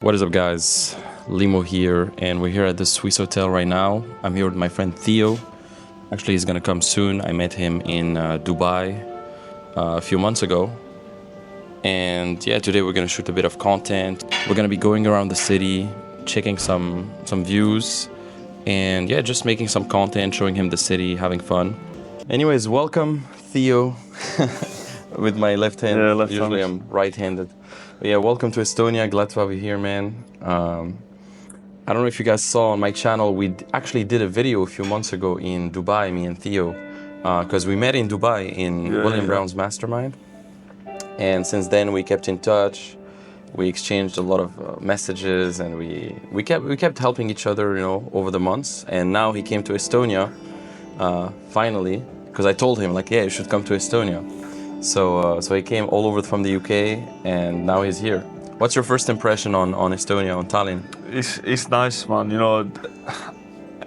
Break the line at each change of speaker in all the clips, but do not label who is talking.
What is up, guys? Limo here, and we're here at the Swiss hotel right now. I'm here with my friend Theo. Actually, he's gonna come soon. I met him in Dubai a few months ago. And yeah, today we're gonna shoot a bit of content. We're gonna be going around the city, checking some views, and yeah, just making some content, showing him the city, having fun. Anyways, welcome, Theo. With my left hand.
Yeah, left
Usually
hand.
I'm right-handed. But yeah, welcome to Estonia. Glad to have you here, man. I don't know if you guys saw on my channel, we actually did a video a few months ago in Dubai, me and Theo, because we met in Dubai in William Brown's mastermind. And since then we kept in touch. We exchanged a lot of messages, and we kept helping each other, you know, over the months. And now he came to Estonia, finally, because I told him like, yeah, you should come to Estonia. So he came all over from the UK, and now he's here. What's your first impression on Estonia, on Tallinn?
It's nice, man. You know,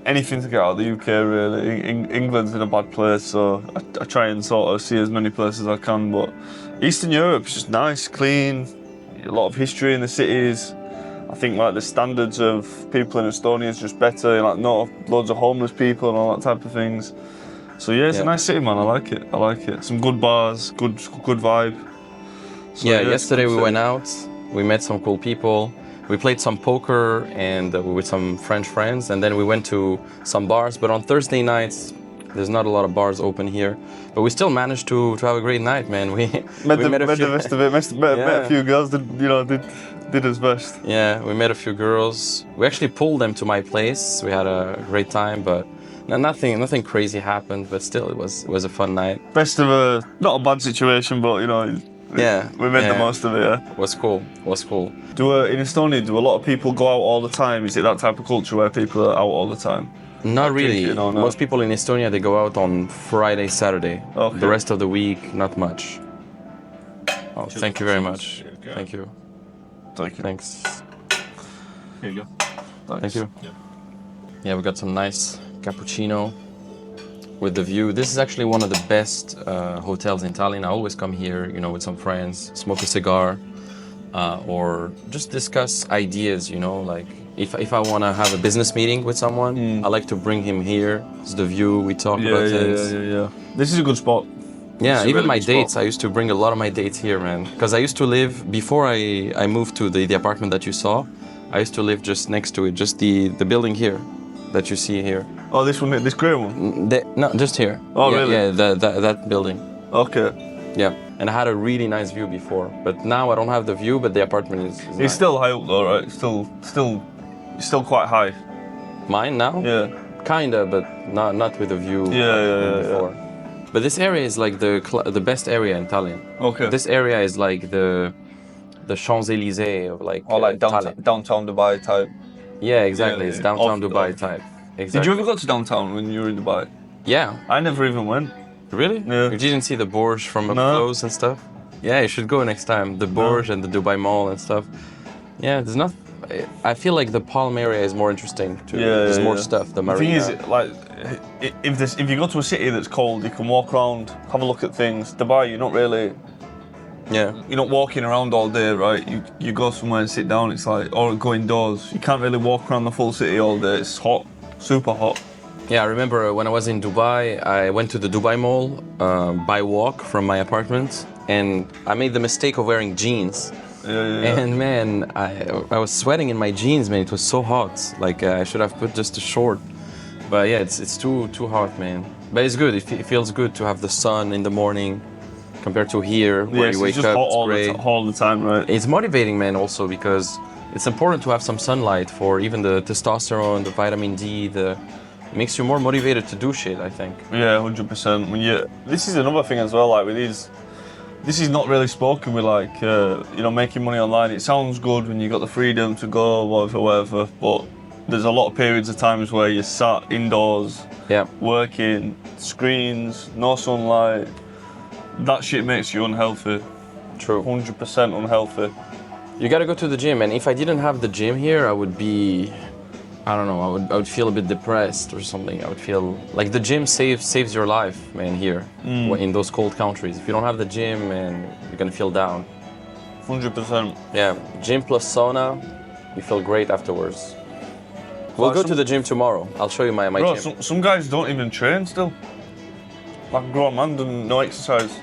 anything to get out of the UK, really. England's in a bad place, so I try and sort of see as many places as I can. But Eastern Europe is just nice, clean, a lot of history in the cities. I think like the standards of people in Estonia is just better. Like not loads of homeless people and all that type of things. So yeah, it's a nice city, man. I like it. Some good bars, good vibe. So,
yeah, yesterday we went out. We met some cool people. We played some poker and with some French friends, and then we went to some bars. But on Thursday nights, there's not a lot of bars open here. But we still managed to have a great night, man. We met
the rest of it. Met a few girls. Did his best.
Yeah, we met a few girls. We actually pulled them to my place. We had a great time, but. Nothing crazy happened, but still it was a fun night.
Best of not a bad situation, but you know, we made the most of it. Yeah,
was cool.
In Estonia, do a lot of people go out all the time? Is it that type of culture where people are out all the time?
Not really. No. Most people in Estonia, they go out on Friday, Saturday. Okay. The rest of the week, not much. Oh, thank you very much. Thank you. Thanks.
Here you go.
Thank you. Yeah, we got some nice cappuccino with the view. This is actually one of the best hotels in Tallinn. I always come here, you know, with some friends, smoke a cigar, or just discuss ideas, you know, like if I want to have a business meeting with someone, I like to bring him here. It's the view, we talk about things.
Yeah. This is a good spot.
Yeah, even my dates, I used to bring a lot of my dates here, man. Because I used to live, before I moved to the apartment that you saw, I used to live just next to it, just the building here that you see here.
Oh, this one, this grey one?
No, just here.
Oh, really?
Yeah, that building.
Okay.
Yeah, and I had a really nice view before, but now I don't have the view, but the apartment is
It's
nice.
still high up though, right? Still quite high.
Mine now?
Yeah.
Kinda, but not with the view before.
Yeah.
But this area is like the best area in Tallinn.
Okay.
This area is like the Champs-Élysées of like
downtown Dubai type.
Yeah, exactly. It's downtown Dubai type. Exactly.
Did you ever go to downtown when you were in Dubai?
Yeah.
I never even went.
Really?
Yeah.
You didn't see the Burj from up close and stuff? Yeah, you should go next time. The Burj and the Dubai Mall and stuff. Yeah, there's not. I feel like the Palm area is more interesting too. There's more stuff. The marina.
The thing is, like, if you go to a city that's cold, you can walk around, have a look at things. Dubai, you're not really.
Yeah.
You're not walking around all day, right? You go somewhere and sit down. It's like, or go indoors. You can't really walk around the full city all day. It's hot, super hot.
Yeah, I remember when I was in Dubai, I went to the Dubai Mall by walk from my apartment, and I made the mistake of wearing jeans.
Yeah.
And man, I was sweating in my jeans, man. It was so hot. Like I should have put just a short. But yeah, it's too hot, man. But it's good. It feels good to have the sun in the morning. Compared to here, where you wake up, it's great.
All the time, right?
It's motivating, man, also because it's important to have some sunlight for even the testosterone, the vitamin D. It makes you more motivated to do shit, I think.
Yeah, 100%. This is another thing as well. Like with these, this is not really spoken with like making money online. It sounds good when you got the freedom to go whatever. But there's a lot of periods of times where you're sat indoors, working, screens, no sunlight. That shit makes you unhealthy.
True.
100% unhealthy.
You gotta go to the gym, and if I didn't have the gym here, I would be, I don't know, I would feel a bit depressed or something. I would feel like the gym saves your life, man, here, in those cold countries. If you don't have the gym, man, you're gonna feel down.
100%.
Yeah, gym plus sauna, You feel great afterwards. We'll
Like
go to the gym tomorrow. I'll show you my
Bro,
gym.
some guys don't even train still. Like a grown man doing no exercise.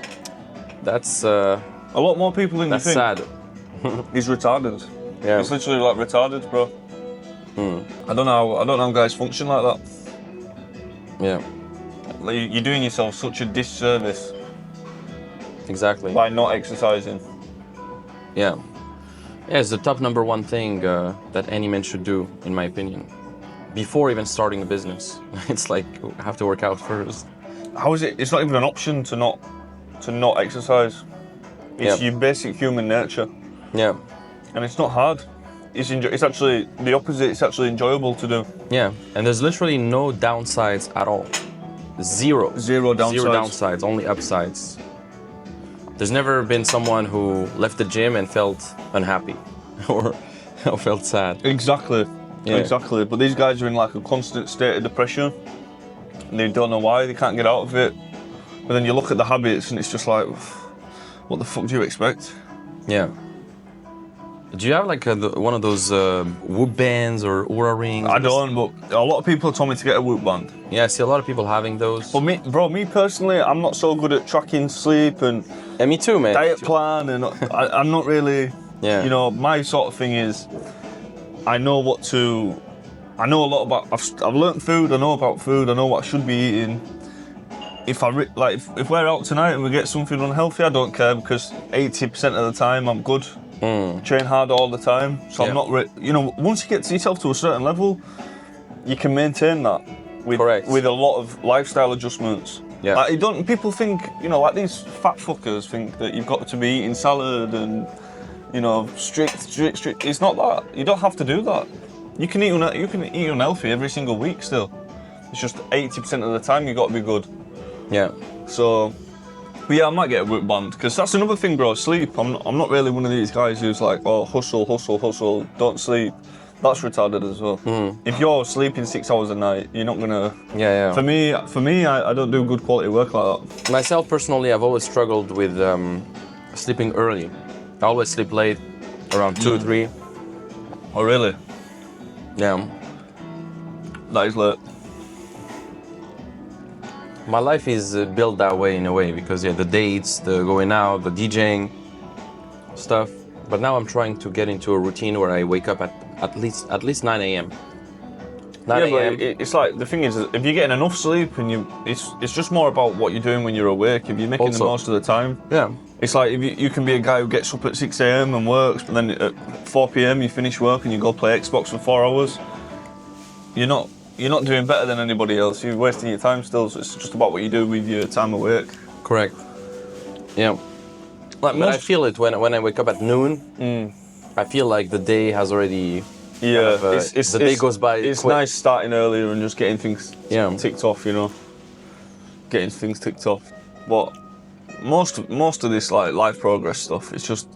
That's
A lot more people than you
that's
think.
sad.
He's retarded.
Yeah.
It's literally like retarded, bro. I don't know how guys function like that.
Yeah.
Like, you're doing yourself such a disservice
Exactly.
by not exercising.
Yeah. Yeah, it's the top number one thing that any man should do, in my opinion. Before even starting a business, it's like you have to work out first.
How is it? It's not even an option to not exercise. It's your basic human nature,
Yeah.
and it's not hard. It's actually the opposite. It's actually enjoyable to do.
Yeah. And there's literally no downsides at all. Zero.
Zero downsides.
Zero downsides, only upsides. There's never been someone who left the gym and felt unhappy or felt sad.
Exactly.
Yeah.
Exactly. But these guys are in like a constant state of depression, and they don't know why. They can't get out of it. But then you look at the habits, and it's just like, what the fuck do you expect?
Yeah. Do you have like one of those Whoop bands or Oura rings?
I don't, but a lot of people told me to get a Whoop band.
Yeah, I see a lot of people having those.
But me personally, I'm not so good at tracking sleep and
Yeah, me too, man.
diet plan, and I'm not really.
Yeah.
You know, my sort of thing is, I know a lot about. I've learnt food. I know about food. I know what I should be eating. If if we're out tonight and we get something unhealthy, I don't care because 80% of the time I'm good. Train hard all the time, so I'm not. Once you get to yourself to a certain level, you can maintain that with a lot of lifestyle adjustments.
Yeah.
Like, people think, like these fat fuckers think that you've got to be eating salad and, strict. It's not that. You don't have to do that. You can eat unhealthy every single week still. It's just 80% of the time you got to be good.
Yeah.
So, but yeah, I might get a Whoop band because that's another thing, bro. Sleep. I'm not really one of these guys who's like, oh, hustle, don't sleep. That's retarded as well. If you're sleeping 6 hours a night, you're not gonna.
Yeah.
For me, I don't do good quality work like that.
Myself personally, I've always struggled with sleeping early. I always sleep late, around 2, 3.
Oh really?
Yeah.
That is late.
My life is built that way in a way because the dates, the going out, the DJing stuff. But now I'm trying to get into a routine where I wake up at least 9 a.m. 9 a.m.
But it's like the thing is, if you're getting enough sleep and it's just more about what you're doing when you're awake. If you're making the most of the time, it's like if you can be a guy who gets up at 6 a.m. and works, but then at 4 p.m. you finish work and you go play Xbox for 4 hours. You're not doing better than anybody else. You're wasting your time still. So it's just about what you do with your time awake.
Correct. Yeah. But I feel it when I wake up at noon. I feel like the day has already.
Yeah.
The day goes by.
It's
quick.
nice starting earlier and just getting things ticked off. Getting things ticked off. But most of this like life progress stuff, it's just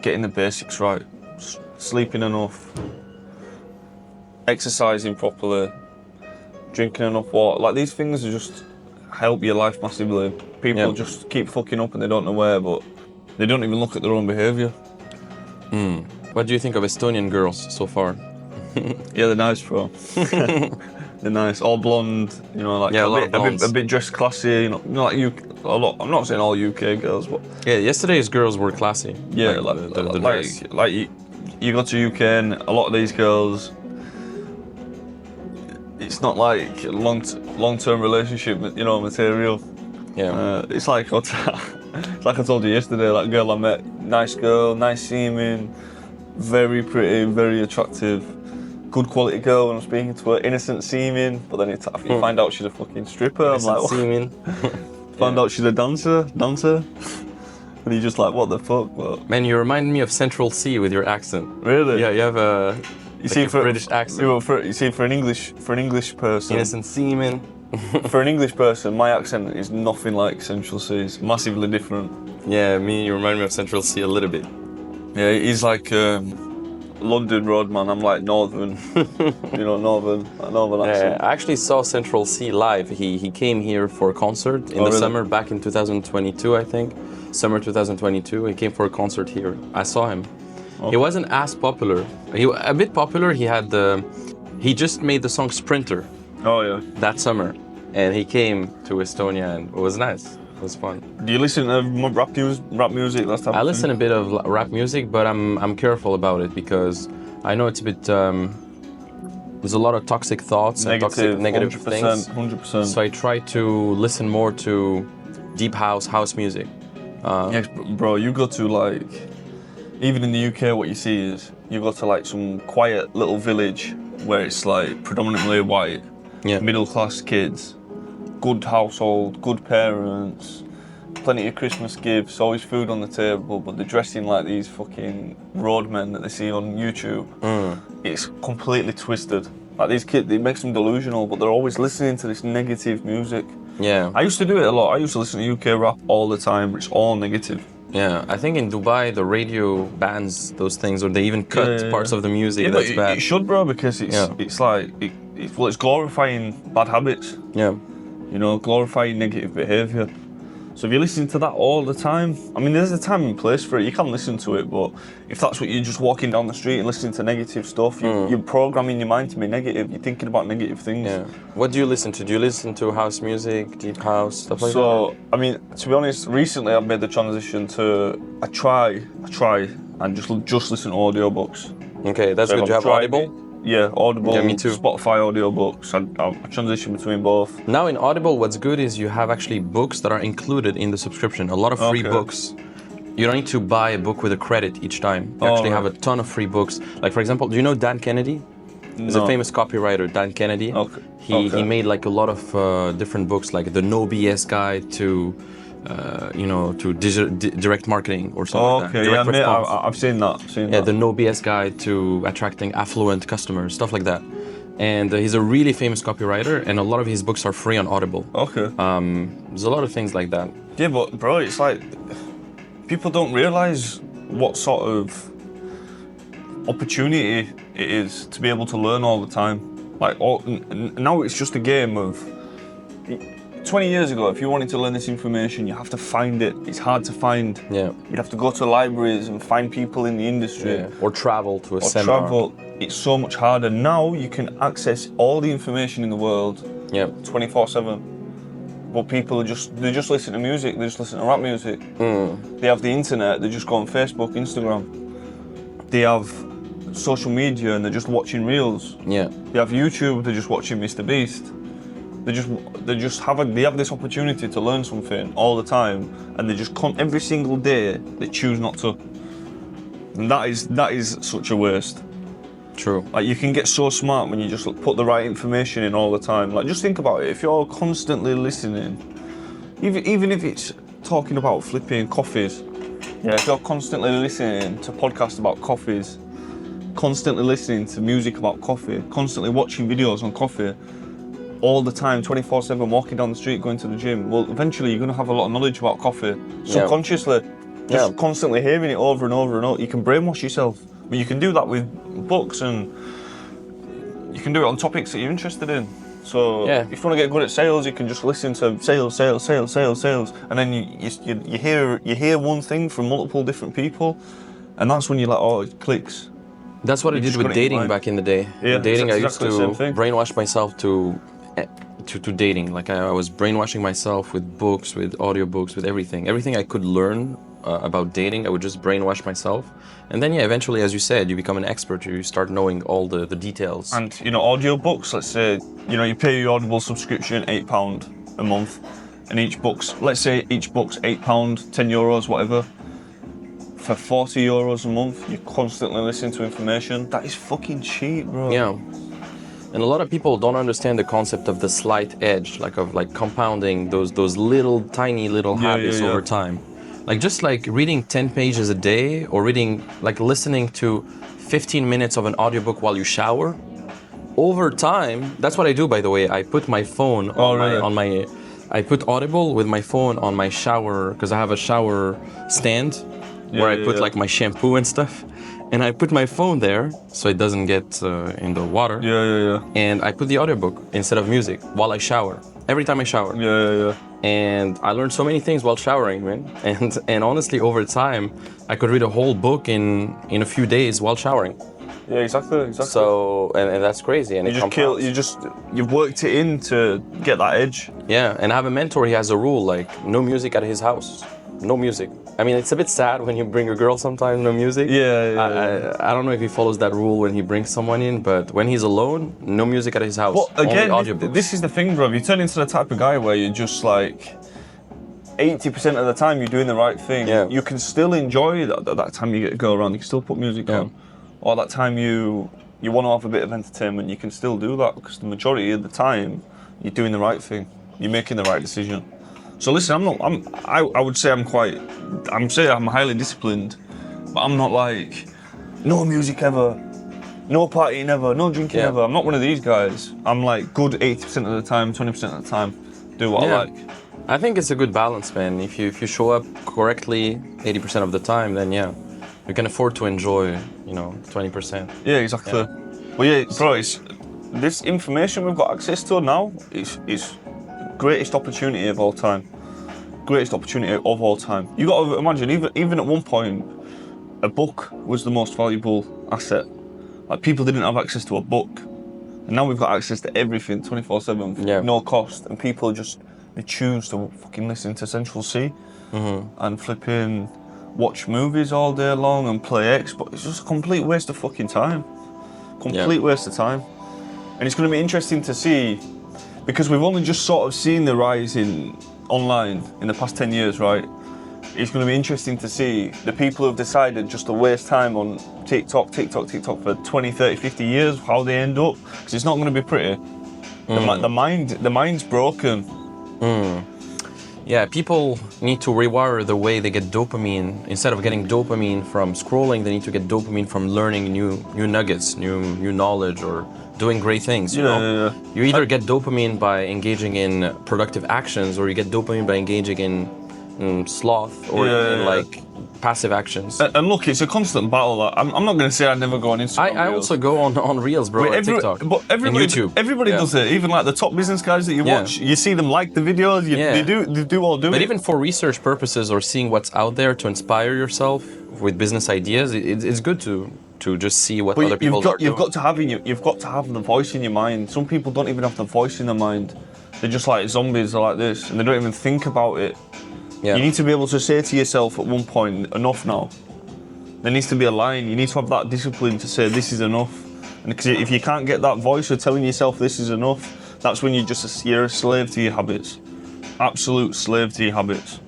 getting the basics right, sleeping enough, exercising properly, drinking enough water. Like these things are just help your life massively. People just keep fucking up and they don't know where, but they don't even look at their own behaviour.
What do you think of Estonian girls so far?
Yeah, they're nice, bro. They're nice, all blonde. A bit dressed classy. Like you. A lot. I'm not saying all UK girls, but
yesterday's girls were classy.
Yeah,
the dress.
like you go to UK and a lot of these girls. It's not like long-term relationship, material.
Yeah.
It's like it's like I told you yesterday. That girl I met, nice girl, nice seeming, very pretty, very attractive, good quality girl. When I'm speaking to her, innocent seeming, but then you find out she's a fucking stripper.
Innocent
I'm like,
seeming.
Found out she's a dancer, and you're just like, what the fuck? Well,
Man, you remind me of Central C with your accent.
really?
Yeah, you have a. British accent.
For an English person,
Innocent semen.
for an English person, my accent is nothing like Central C's. Massively different.
Yeah, you remind me of Central C a little bit.
Yeah, he's like London road man. I'm like northern, northern accent.
I actually saw Central C live. He came here for a concert in the summer back in 2022, I think. Summer 2022. He came for a concert here. I saw him. He wasn't as popular. A bit popular. He just made the song Sprinter
Oh yeah.
that summer, and he came to Estonia, and it was nice. It was fun.
Do you listen to more rap music? That's
I listen a bit of rap music, but I'm careful about it because I know it's a bit. There's a lot of toxic thoughts and negative
100%,
things.
100%.
So I try to listen more to deep house music.
Yes, bro. You go to like, even in the UK, what you see is you go to like some quiet little village where it's like predominantly white, middle class kids, good household, good parents, plenty of Christmas gifts, always food on the table, but they're dressed in like these fucking roadmen that they see on YouTube. It's completely twisted. Like these kids, it makes them delusional, but they're always listening to this negative music.
Yeah.
I used to do it a lot. I used to listen to UK rap all the time, but it's all negative.
Yeah, I think in Dubai the radio bans those things, or they even cut parts of the music.
Yeah,
that's
but
bad.
it should, bro, because it's like it's glorifying bad habits.
Yeah.
You know, glorifying negative behaviour. So if you're listening to that all the time, I mean, there's a time and place for it. You can listen to it, but if that's what you're just walking down the street and listening to negative stuff, you're programming your mind to be negative. You're thinking about negative things.
Yeah. What do you listen to? Do you listen to house music, deep house, stuff like that?
So, I mean, to be honest, recently I've made the transition to I try and just listen to audiobooks.
Okay, that's
So
good.
if
Do you
I'm
have Audible?
Yeah, Audible,
Yeah, me too.
Spotify audiobooks. I transition between both.
Now in Audible, what's good is you have actually books that are included in the subscription. A lot of free books. You don't need to buy a book with a credit each time. You actually have a ton of free books. Like for example, do you know Dan Kennedy? He's a famous copywriter, Dan Kennedy.
Okay.
He made like a lot of different books, like the No BS Guide to, to direct marketing or something like that.
Okay,
Direct
yeah,
response.
I've seen that.
Yeah, the No BS Guide to attracting affluent customers, stuff like that. And he's a really famous copywriter, and a lot of his books are free on Audible.
Okay.
There's a lot of things like that.
Yeah, but bro, it's like people don't realise what sort of opportunity it is to be able to learn all the time. Like now it's just a game of 20 years ago, if you wanted to learn this information, you have to find it. It's hard to find.
Yeah.
You'd have to go to libraries and find people in the industry.
Yeah. Or travel to a seminar.
Travel. It's so much harder. Now you can access all the information in the world 24/7. But people they just listen to music, they just listen to rap music. They have the internet, they just go on Facebook, Instagram. They have social media and they're just watching reels.
Yeah.
They have YouTube, they're just watching Mr. Beast. They have this opportunity to learn something all the time, and they just every single day they choose not to. And that is such a waste.
True.
Like you can get so smart when you just put the right information in all the time. Like just think about it. If you're constantly listening, even if it's talking about flipping coffees, if you're constantly listening to podcasts about coffees, constantly listening to music about coffee, constantly watching videos on coffee, all the time, 24/7, walking down the street, going to the gym, well, eventually you're going to have a lot of knowledge about coffee, subconsciously. Just constantly hearing it over and over and over. You can brainwash yourself. But you can do that with books, and you can do it on topics that you're interested in. So if you want to get good at sales, you can just listen to sales, and then you hear one thing from multiple different people, and that's when you're like, oh, it clicks.
That's what I did with dating back in the day.
Yeah,
dating, I used
exactly
to brainwash myself to dating. Like I was brainwashing myself with books, with audiobooks, with everything. Everything I could learn about dating, I would just brainwash myself. And then eventually, as you said, you become an expert. You start knowing all the details.
And audiobooks, let's say, you pay your Audible subscription £8 a month, and let's say each book's £8, €10, whatever. For €40 a month, you're constantly listening to information. That is fucking cheap, bro.
Yeah. And a lot of people don't understand the concept of the slight edge, like compounding those little tiny habits over time. Like just like reading 10 pages a day, or listening to 15 minutes of an audiobook while you shower. Over time, that's what I do, by the way. I put my phone I put Audible with my phone on my shower, because I have a shower stand where I put like my shampoo and stuff. And I put my phone there so it doesn't get in the water.
Yeah.
And I put the audiobook instead of music while I shower. Every time I shower.
Yeah.
and I learned so many things while showering, man. And honestly, over time, I could read a whole book in a few days while showering.
Yeah, exactly.
So, and that's crazy. And
you've worked it in to get that edge.
Yeah, and I have a mentor, he has a rule, like, no music at his house. No music. I mean, it's a bit sad when you bring a girl sometimes, no music.
Yeah.
I don't know if he follows that rule when he brings someone in, but when he's alone, no music at his house.
But again,
only audiobooks.
this is the thing, bro. You turn into the type of guy where you're just like, 80% of the time you're doing the right thing.
Yeah.
You can still enjoy that time you get to go around. You can still put music on. Or that time you want to have a bit of entertainment, you can still do that, because the majority of the time you're doing the right thing. You're making the right decision. So listen, I would say I'm highly disciplined, but I'm not like, no music ever, no partying ever, no drinking ever. I'm not one of these guys. I'm like good 80% of the time, 20% of the time, do what I like.
I think it's a good balance, man. If you show up correctly 80% of the time, then you can afford to enjoy, 20%.
Yeah, exactly. Yeah. Well, yeah, bro, this information we've got access to now is greatest opportunity of all time. Greatest opportunity of all time. You got to imagine, even at one point, a book was the most valuable asset. Like, people didn't have access to a book, and now we've got access to everything 24/7, no cost, and people they choose to fucking listen to Central C and flipping watch movies all day long and play Xbox. It's just a complete waste of fucking time. Complete waste of time. And it's going to be interesting to see, because we've only just sort of seen the rise in online in the past 10 years, right? It's going to be interesting to see the people who've decided just to waste time on TikTok for 20, 30, 50 years, how they end up, because it's not going to be pretty. The mind's broken.
Yeah, people need to rewire the way they get dopamine. Instead of getting dopamine from scrolling, they need to get dopamine from learning new nuggets, new knowledge, or doing great things. You know? You either get dopamine by engaging in productive actions, or you get dopamine by engaging in sloth or in like passive actions.
And look, it's a constant battle. I'm not going to say I never go on Instagram.
I also go on Reels, bro, at TikTok,
but everybody,
and YouTube.
Everybody does it. Even like the top business guys that you watch, you see them like the videos. They do all do it.
But even for research purposes or seeing what's out there to inspire yourself with business ideas, it's good to just see what other people are doing.
You've got to have the voice in your mind. Some people don't even have the voice in their mind. They're just like zombies. They're like this, and they don't even think about it. You need to be able to say to yourself at one point, enough now. There needs to be a line. You need to have that discipline to say, this is enough. And because if you can't get that voice of telling yourself this is enough, that's when you're a slave to your habits. Absolute slave to your habits.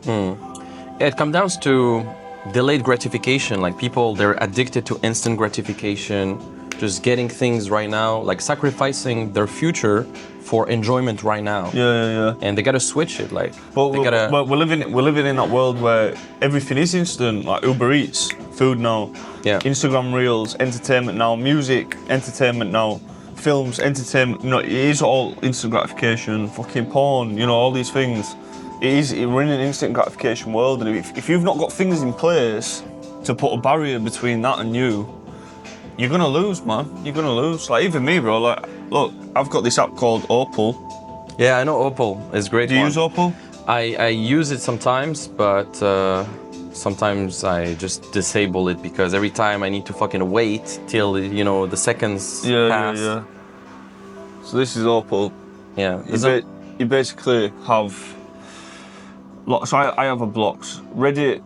It comes down to delayed gratification. Like, people, they're addicted to instant gratification, just getting things right now, like sacrificing their future for enjoyment right now.
Yeah.
And they gotta switch it, like.
But we're living in that world where everything is instant, like Uber Eats, food now.
Yeah.
Instagram Reels, entertainment now. Music, entertainment now. Films, entertainment. It is all instant gratification. Fucking porn, all these things. We're in an instant gratification world, and if you've not got things in place to put a barrier between that and you're gonna lose, man. You're gonna lose. Like, even me, bro. Like, look, I've got this app called Opal.
Yeah, I know Opal. It's a great.
Do you use Opal?
I use it sometimes, but sometimes I just disable it, because every time I need to fucking wait till the seconds pass.
Yeah. So this is Opal.
Yeah.
You basically have. So I have a blocks. Reddit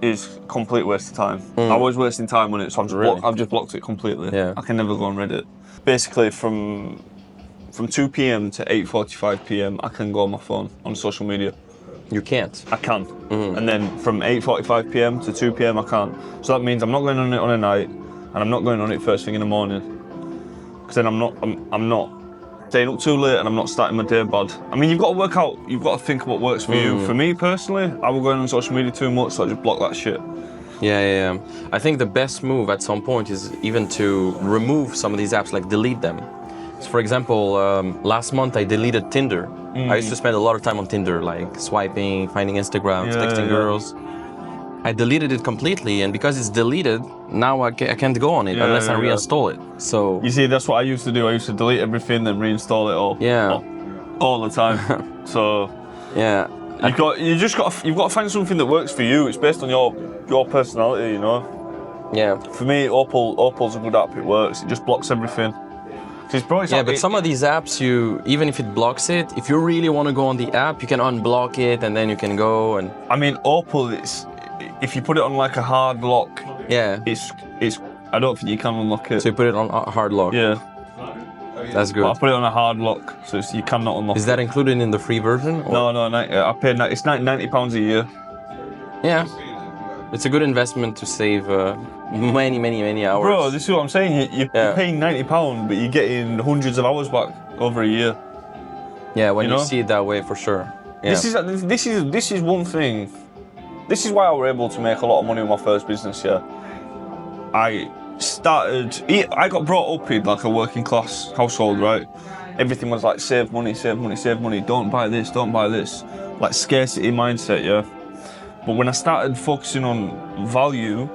is a complete waste of time. I was wasting time on it, so I've just blocked it completely.
Yeah.
I can never go on Reddit. Basically, from 2 p.m. to 8:45 p.m. I can go on my phone on social media.
You can't.
I can. And then from 8:45 p.m. to 2 p.m. I can't. So that means I'm not going on it on a night, and I'm not going on it first thing in the morning. Because then I'm not staying up too late, and I'm not starting my day bad. I mean, you've got to think what works for you. For me personally, I will go on social media too much, so I just block that shit.
Yeah. I think the best move at some point is even to remove some of these apps, like delete them. So for example, last month I deleted Tinder. I used to spend a lot of time on Tinder, like swiping, finding Instagram, texting girls. I deleted it completely, and because it's deleted, now I can't go on it unless I reinstall it. So
you see, that's what I used to do. I used to delete everything, then reinstall it all.
Yeah.
All the time. So
yeah,
You've got to find something that works for you. It's based on your personality, you know.
Yeah.
For me, Opal's a good app. It works. It just blocks everything.
But some of these apps, even if it blocks it, if you really want to go on the app, you can unblock it and then you can go and.
I mean, Opal, if you put it on like a hard lock.
Yeah.
It's. I don't think you can unlock it.
So you put it on a hard lock.
Yeah.
That's good.
But I put it on a hard lock, so you cannot unlock it.
Is that included in the free version? Or?
No. I paid it's £90 a year.
Yeah. It's a good investment to save many hours.
Bro, this is what I'm saying. You're paying £90, but you're getting hundreds of hours back over a year.
Yeah, when you see it that way, for sure. Yeah.
This is one thing. This is why I was able to make a lot of money with my first business. Yeah, I got brought up in like a working class household, right? Everything was like save money. Don't buy this. Like scarcity mindset, yeah. But when I started focusing on value,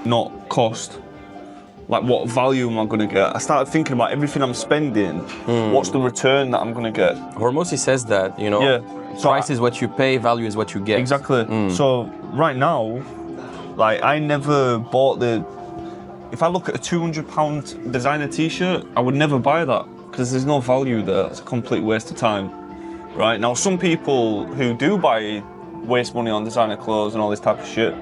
not cost, like what value am I going to get? I started thinking about everything I'm spending. What's the return that I'm going to get?
Hormozy says that, you know.
Yeah. So
price is what you pay, value is what you get.
Exactly. So right now, like I never bought if I look at a £200 designer t-shirt, I would never buy that because there's no value there. It's a complete waste of time. Right now, some people who do waste money on designer clothes and all this type of shit.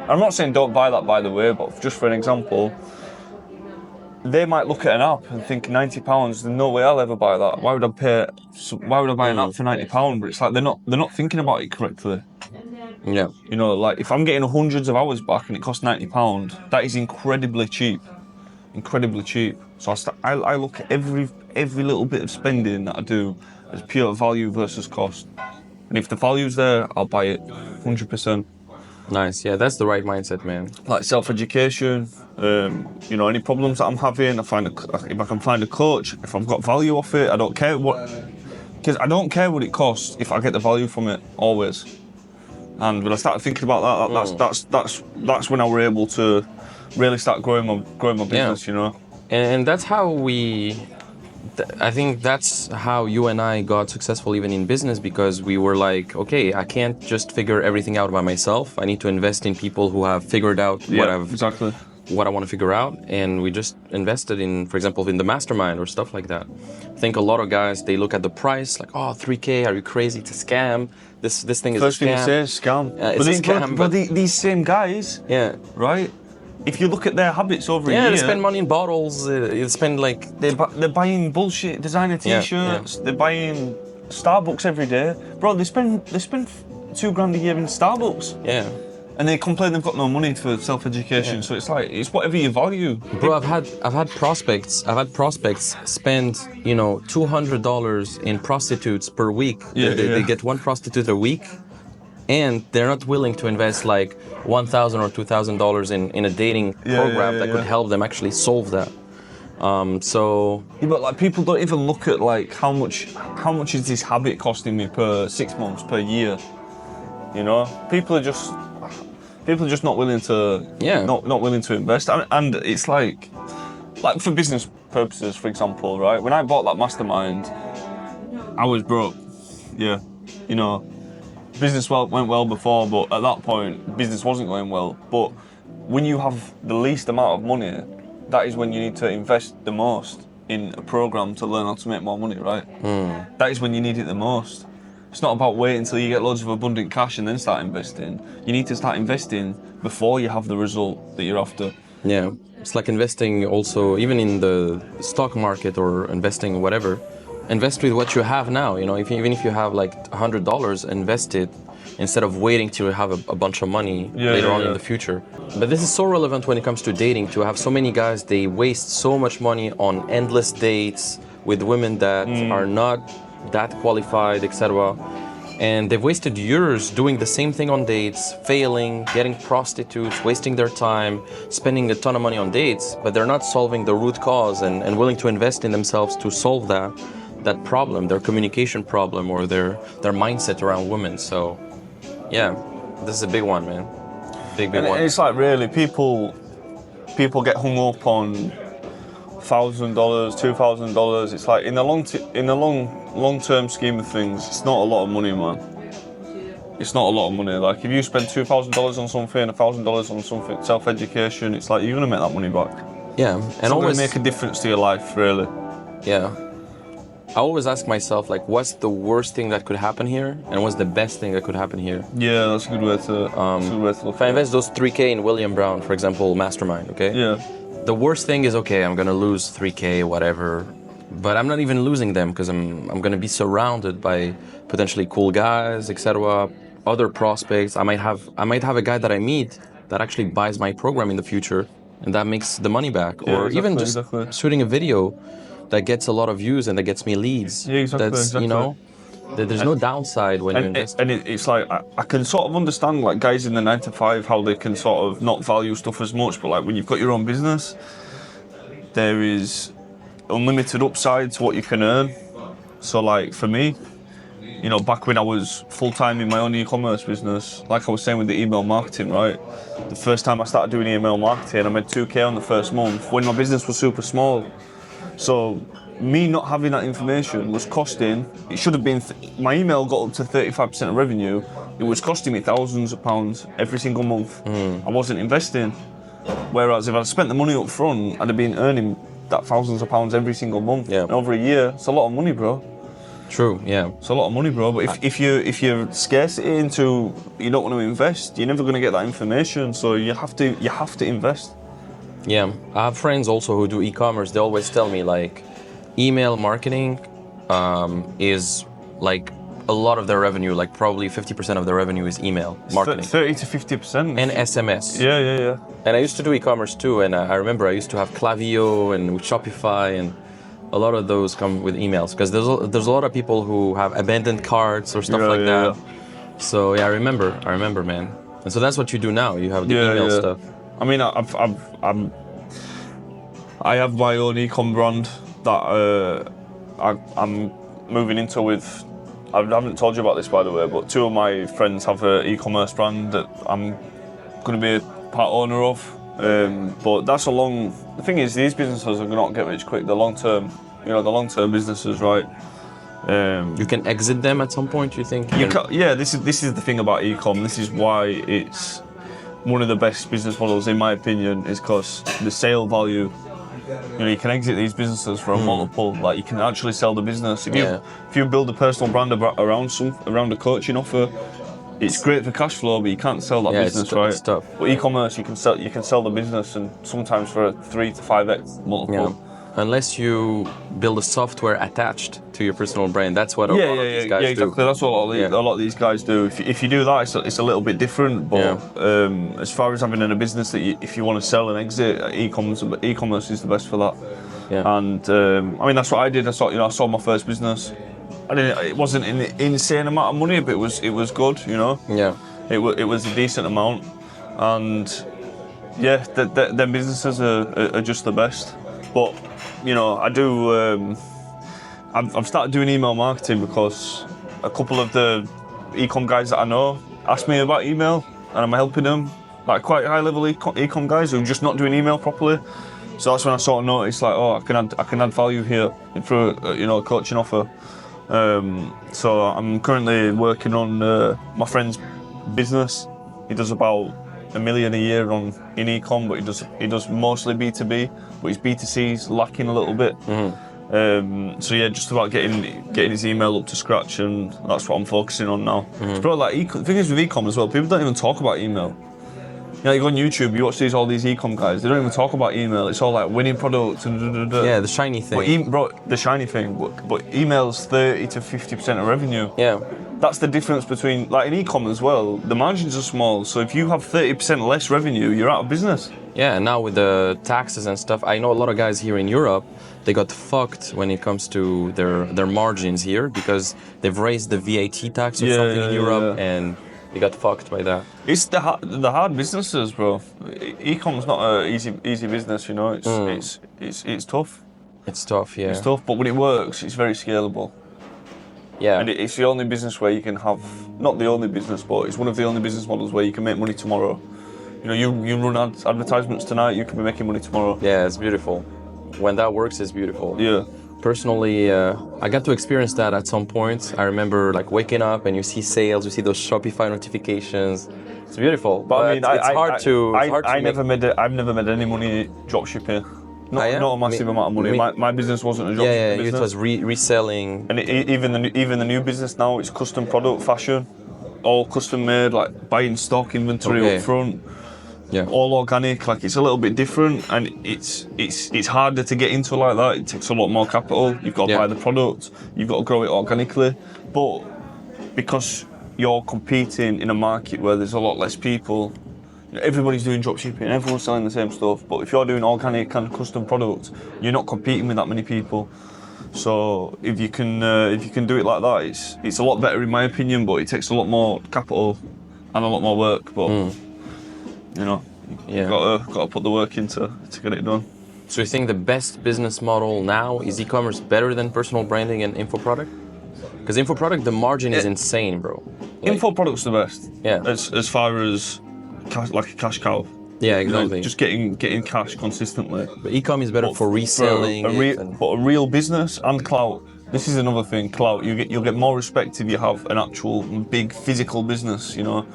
I'm not saying don't buy that, by the way, but just for an example, they might look at an app and think £90. There's no way I'll ever buy that. Why would I buy an app for £90? But it's like they're not thinking about it correctly.
Yeah.
You know, like if I'm getting hundreds of hours back and it costs £90, that is incredibly cheap. Incredibly cheap. So I look at every little bit of spending that I do as pure value versus cost. And if the value's there, I'll buy it, 100%.
Nice, yeah, that's the right mindset, man.
Like self-education, you know, any problems that I'm having, if I can find a coach, if I've got value off it, I don't care because I don't care what it costs if I get the value from it, always. And when I started thinking about that, that's when I were able to really start growing my business, you know.
And that's how I think that's how you and I got successful even in business, because we were like, okay, I can't just figure everything out by myself. I need to invest in people who have figured out what I want to figure out. And we just invested in, for example, in the mastermind or stuff like that. I think a lot of guys, they look at the price like, oh, 3K, are you crazy? It's a scam. This thing is a scam.
First thing you say is scam.
It's a scam.
But these same guys, right? If you look at their habits over a year...
they spend money in bottles, they spend like...
They're buying bullshit designer t-shirts, they're buying Starbucks every day. Bro, they spend $2,000 a year in Starbucks.
Yeah.
And they complain they've got no money for self-education, so it's like, it's whatever you value.
Bro, I've had prospects spend, you know, $200 in prostitutes per week. They get one prostitute a week. And they're not willing to invest like $1,000 or $2,000 in a dating program that could help them actually solve that.
But like people don't even look at like how much is this habit costing me per 6 months, per year. You know, people are just not willing to not willing to invest. And it's like for business purposes, for example, right? When I bought that mastermind, I was broke. Yeah, you know. Business went well before, but at that point, business wasn't going well. But when you have the least amount of money, that is when you need to invest the most in a program to learn how to make more money, right? That is when you need it the most. It's not about waiting until you get loads of abundant cash and then start investing. You need to start investing before you have the result that you're after.
Yeah, it's like investing also, even in the stock market or investing whatever. Invest with what you have now, you know, even if you have like $100, invest it instead of waiting to have a bunch of money later on in the future. But this is so relevant when it comes to dating, to have so many guys, they waste so much money on endless dates with women that are not that qualified, etc. And they've wasted years doing the same thing on dates, failing, getting prostitutes, wasting their time, spending a ton of money on dates, but they're not solving the root cause and willing to invest in themselves to solve that problem, their communication problem or their mindset around women. So yeah, this is a big one, man. Big one.
And it's like really people get hung up on $1,000, $2,000. It's like in the long term scheme of things, it's not a lot of money, man. it's not a lot of money. Like if you spend $2,000 on something, $1,000 on something, self-education, it's like you're gonna make that money back.
Yeah,
It's
and
not
always
gonna make a difference to your life, really.
yeah. I always ask myself, like, what's the worst thing that could happen here, and what's the best thing that could happen here?
Yeah, that's a good way to. That's a good way to look
If I
at it.
invest those 3K in William Brown, for example, mastermind, okay?
Yeah.
The worst thing is, okay, I'm gonna lose 3K, whatever, but I'm not even losing them because I'm gonna be surrounded by potentially cool guys, etc., other prospects. I might have a guy that I meet that actually buys my program in the future, and that makes the money back.
Yeah,
Or even just
exactly.
shooting a video that gets a lot of views and that gets me leads.
Yeah, exactly,
That's
exactly.
you know, there's no downside when you invest.
It's like I can sort of understand like guys in the 9 to 5 how they can sort of not value stuff as much, but like when you've got your own business, there is unlimited upside to what you can earn. So like for me, you know, back when I was full-time in my own e-commerce business, like I was saying with the email marketing, right? The first time I started doing email marketing, I made 2K on the first month when my business was super small. So me not having that information was costing, it should have been, my email got up to 35% of revenue. It was costing me thousands of pounds every single month. I wasn't investing. Whereas if I'd spent the money up front, I'd have been earning that thousands of pounds every single month.
Yeah.
And over a year, it's a lot of money, bro.
True, yeah.
It's a lot of money, bro. But if you're scarcity into you don't want to invest, you're never going to get that information. So you have to invest.
Yeah, I have friends also who do e-commerce. They always tell me like, email marketing is like a lot of their revenue. Like probably 50% of their revenue is email marketing
30 to 50%.
and SMS.
Yeah.
And I used to do e-commerce too, and I remember I used to have Klaviyo and Shopify, and a lot of those come with emails because there's a lot of people who have abandoned carts or stuff like that. So yeah, I remember, man. And so that's what you do now. You have the email stuff.
I mean, I have my own e-com brand that I'm moving into with. I haven't told you about this, by the way, but 2 of my friends have an e-commerce brand that I'm going to be a part owner of. But that's the thing is, these businesses are not get rich quick. The long-term businesses, right?
You can exit them at some point, you think?
Yeah, this is the thing about e-com. This is why it's one of the best business models, in my opinion, is because the sale value. You know, you can exit these businesses for a multiple. Like you can actually sell the business if you build a personal brand around a coaching offer. It's great for cash flow, but you can't sell that business, right?
It's tough.
But e-commerce, you can sell the business, and sometimes for a 3 to 5x multiple.
Yeah. Unless you build a software attached to your personal brand, that's what a lot of these guys do.
Exactly. That's what a lot of these guys do. If you do that, it's a little bit different. But as far as having in a business that if you want to sell and exit, e-commerce is the best for that.
Yeah.
And I mean, that's what I did. I saw my first business. It wasn't an insane amount of money, but it was good. You know.
Yeah.
It was a decent amount, and yeah, them businesses are just the best. But you know, I do. I've started doing email marketing because a couple of the e-com guys that I know asked me about email, and I'm helping them, like quite high-level e-com guys who are just not doing email properly. So that's when I sort of noticed, like, oh, I can add value here through a coaching offer. So I'm currently working on my friend's business. He does about $1 million a year in e-com, but he does mostly B2B, but his B2C is lacking a little bit. So yeah, just about getting his email up to scratch, and that's what I'm focusing on now. It's probably like the thing is with e-com as well, people don't even talk about email. You know, you go on YouTube, you watch all these e-com guys, they don't even talk about email. It's all like winning products and
Yeah, the shiny thing.
the shiny thing, but email's 30 to 50% of revenue.
Yeah.
That's the difference between, like in e-com as well, the margins are small, so if you have 30% less revenue, you're out of business.
Yeah, and now with the taxes and stuff, I know a lot of guys here in Europe, they got fucked when it comes to their margins here because they've raised the VAT tax or something in Europe, and they got fucked by that.
It's the hard businesses, bro. E-com's not a easy business, you know. It's tough.
It's tough, yeah.
It's tough, but when it works, it's very scalable.
Yeah.
And it's the only business where you can have, not the only business, but it's one of the only business models where you can make money tomorrow. You know, you run advertisements tonight, you can be making money tomorrow.
Yeah, it's beautiful. When that works, it's beautiful.
Yeah.
Personally, I got to experience that at some point. I remember like waking up and you see sales, you see those Shopify notifications. It's beautiful, but
I mean,
it's hard to.
I've never made any money drop shipping. Not,
yeah?
not a massive amount of money. My business wasn't a drop shipping business.
It was reselling.
And even the new business now, it's custom product, fashion, all custom made, like buying stock, inventory up front.
Yeah.
All organic, like it's a little bit different, and it's harder to get into like that. It takes a lot more capital. You've got to buy the product, you've got to grow it organically. But because you're competing in a market where there's a lot less people, everybody's doing dropshipping, everyone's selling the same stuff. But if you're doing organic and custom products, you're not competing with that many people. So if you can do it like that, it's a lot better in my opinion. But it takes a lot more capital and a lot more work. But you know, you've got to put the work in to get it done.
So you think the best business model now is e-commerce better than personal branding and info product? Because info product, the margin is insane, bro. Like,
info product's the best.
Yeah.
As far as like a cash cow.
Yeah, exactly.
You know, just getting cash consistently.
But e-com is better for reselling.
But a real business and clout. This is another thing. Clout. You'll get more respect if you have an actual big physical business. You know.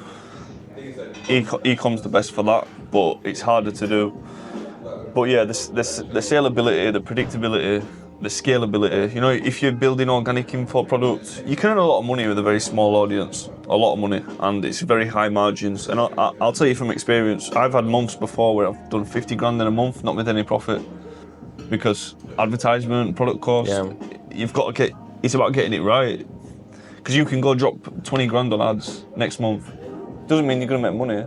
E-com's the best for that, but it's harder to do. But yeah, the saleability, the predictability, the scalability. You know, if you're building organic info products, you can earn a lot of money with a very small audience, a lot of money, and it's very high margins. And I'll tell you from experience, I've had months before where I've done 50 grand in a month, not with any profit, because advertisement, product cost, you've got to get. It's about getting it right, because you can go drop 20 grand on ads next month. Doesn't mean you're going to make money.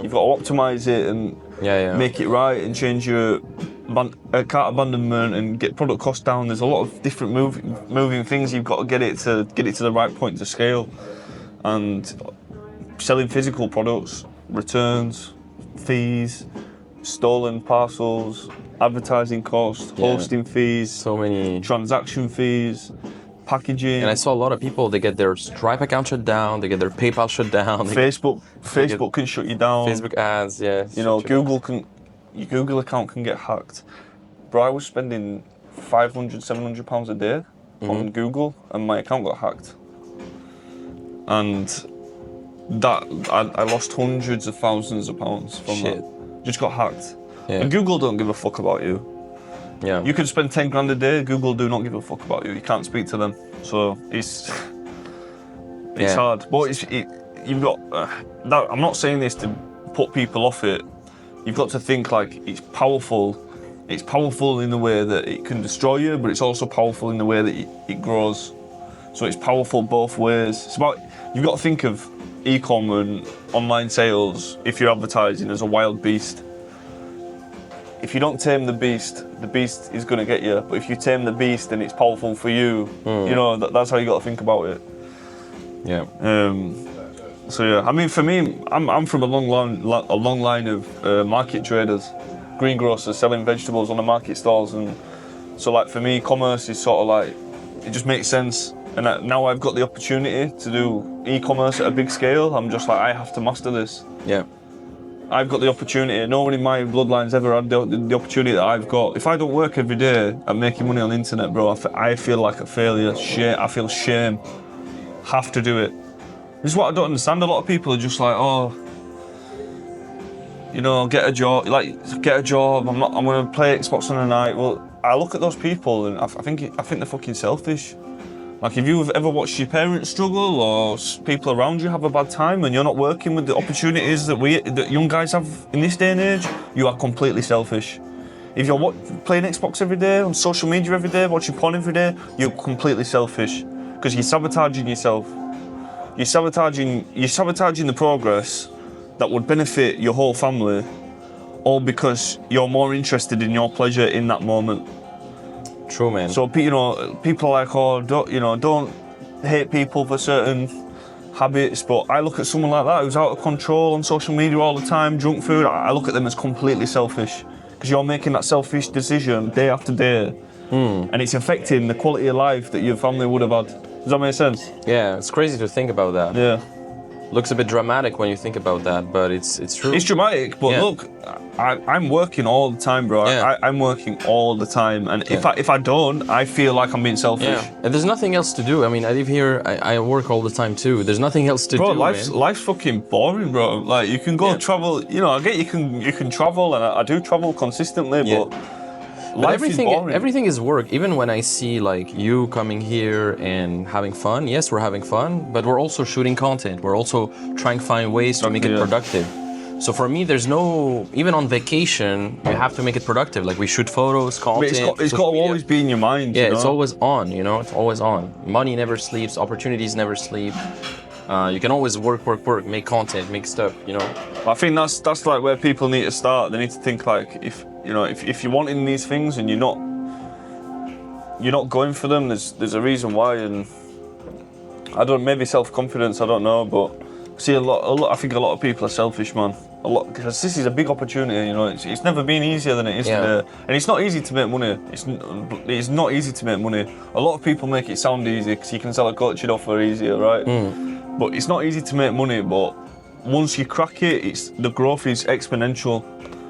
You've got to optimise it and make it right and change your cart abandonment and get product cost down. There's a lot of different moving things. You've got to get it to the right point to scale. And selling physical products, returns, fees, stolen parcels, advertising costs, hosting fees,
so many
transaction fees. Packaging.
And I saw a lot of people, they get their Stripe account shut down, they get their PayPal shut down.
Facebook can shut you down.
Facebook ads,
You know, your Google account can get hacked. Bro, I was spending £500, £700 a day on Google and my account got hacked. And that, I lost hundreds of thousands of pounds from that. Just got hacked. And Google don't give a fuck about you.
Yeah.
You could spend 10 grand a day, Google do not give a fuck about you. You can't speak to them. So it's hard. But you've got, I'm not saying this to put people off it. You've got to think like it's powerful. It's powerful in the way that it can destroy you, but it's also powerful in the way that it grows. So it's powerful both ways. It's about, you've got to think of e-com and online sales, if you're advertising, as a wild beast. If you don't tame the beast is going to get you. But if you tame the beast and it's powerful for you, you know, that's how you got to think about it.
Yeah.
So yeah, I mean, for me, I'm from a long line of market traders, greengrocers selling vegetables on the market stalls, and so like for me, commerce is sort of like, it just makes sense. And now I've got the opportunity to do e-commerce at a big scale. I'm just like, I have to master this.
Yeah.
I've got the opportunity. No one in my bloodline's ever had the opportunity that I've got. If I don't work every day at making money on the internet, bro, I feel like a failure. I feel shame. Have to do it. This is what I don't understand. A lot of people are just like, oh, you know, get a job. Like, get a job. I'm going to play Xbox on the night. Well, I look at those people and I think they're fucking selfish. Like, if you've ever watched your parents struggle or people around you have a bad time and you're not working with the opportunities that young guys have in this day and age, you are completely selfish. If you're playing Xbox every day, on social media every day, watching porn every day, you're completely selfish because you're sabotaging yourself. You're sabotaging the progress that would benefit your whole family, all because you're more interested in your pleasure in that moment.
True, man.
So, you know, people are like, oh, don't hate people for certain habits, but I look at someone like that who's out of control on social media all the time, junk food, I look at them as completely selfish, because you're making that selfish decision day after day, and it's affecting the quality of life that your family would have had. Does that make sense?
Yeah, it's crazy to think about that.
Yeah.
Looks a bit dramatic when you think about that, but it's true.
It's dramatic, but
Yeah.
look, I'm working all the time, bro.
Yeah.
I'm working all the time, and if I don't, I feel like I'm being selfish.
Yeah, and there's nothing else to do. I mean, I live here. I work all the time too. There's nothing else to
Bro,
do.
life's fucking boring, bro. Like you can go travel. You know, I get you can travel, and I do travel consistently, but life is boring.
Everything is work. Even when I see like you coming here and having fun, yes, we're having fun, but we're also shooting content. We're also trying to find ways to make it productive. So for me, there's no, even on vacation, you have to make it productive. Like we shoot photos, content.
It's got to always be in your mind.
Yeah,
you know?
it's always on, you know, it's always on. Money never sleeps, opportunities never sleep. You can always work, make content, make stuff, you know.
I think that's like where people need to start. They need to think like, if you're wanting these things and you're not going for them, there's a reason why. And I don't, maybe self-confidence, I don't know, but see a lot. I think a lot of people are selfish, man. A lot, because this is a big opportunity. You know, it's never been easier than it is today, and it's not easy to make money. It's not easy to make money. A lot of people make it sound easy because you can sell a coaching offer easier, right? But it's not easy to make money. But once you crack it, the growth is exponential.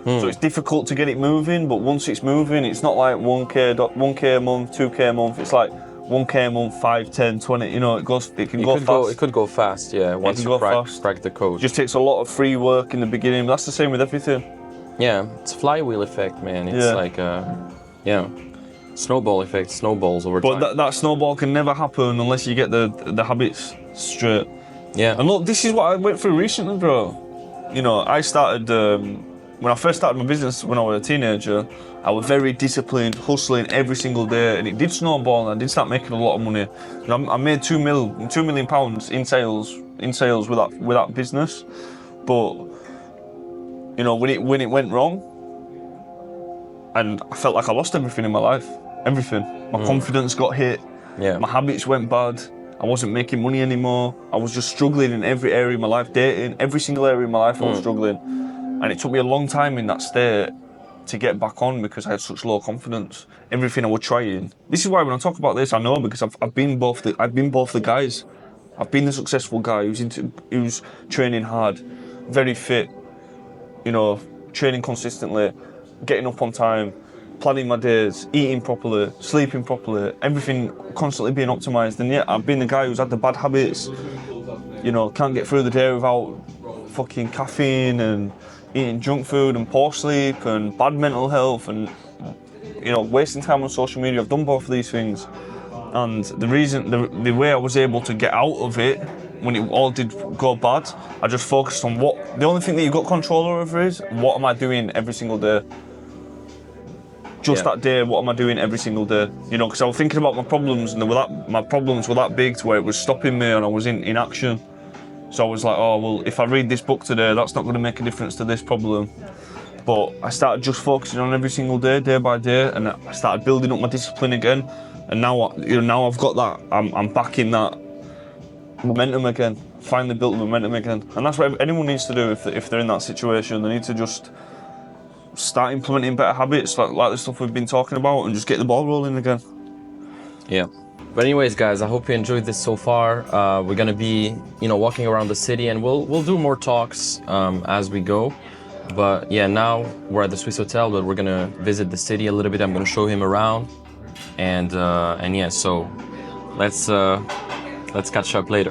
So it's difficult to get it moving. But once it's moving, it's not like 1k a month, 2k a month. It's like 1k a month, 5, 10, 20, you know, it can go fast.
It could go fast, yeah, once you crack the code.
Just takes a lot of free work in the beginning, but that's the same with everything.
Yeah, it's flywheel effect, man. It's like, snowball effect, snowballs over time.
But that snowball can never happen unless you get the habits straight.
Yeah.
And look, this is what I went through recently, bro. You know, I started, when I first started my business when I was a teenager, I was very disciplined, hustling every single day, and it did snowball, and I did start making a lot of money. I made £2 million in sales with that business. But you know, when it went wrong, and I felt like I lost everything in my life, everything. My confidence got hit.
Yeah.
My habits went bad. I wasn't making money anymore. I was just struggling in every area of my life, dating, every single area of my life I was struggling. And it took me a long time in that state to get back on because I had such low confidence. Everything I was trying. This is why when I talk about this, I know because I've been both the guys. I've been the successful guy who's training hard, very fit, you know, training consistently, getting up on time, planning my days, eating properly, sleeping properly, everything constantly being optimized. And yet I've been the guy who's had the bad habits, you know, can't get through the day without fucking caffeine and eating junk food and poor sleep and bad mental health and, you know, wasting time on social media. I've done both of these things. And the way I was able to get out of it when it all did go bad, I just focused on the only thing that you've got control over is what am I doing every single day. That day, what am I doing every single day? You know, because I was thinking about my problems, and my problems were that big to where it was stopping me, and I was in action. So I was like, oh well, if I read this book today, that's not going to make a difference to this problem. But I started just focusing on every single day, day by day, and I started building up my discipline again. And now, you know, now I've got that. I'm back in that momentum again. Finally built momentum again, and that's what anyone needs to do if they're in that situation. They need to just start implementing better habits like the stuff we've been talking about and just get the ball rolling again.
Yeah. But anyways, guys, I hope you enjoyed this so far. We're gonna be, you know, walking around the city, and we'll do more talks as we go. But yeah, now we're at the Swiss Hotel, but we're gonna visit the city a little bit. I'm gonna show him around, and yeah, so let's catch up later.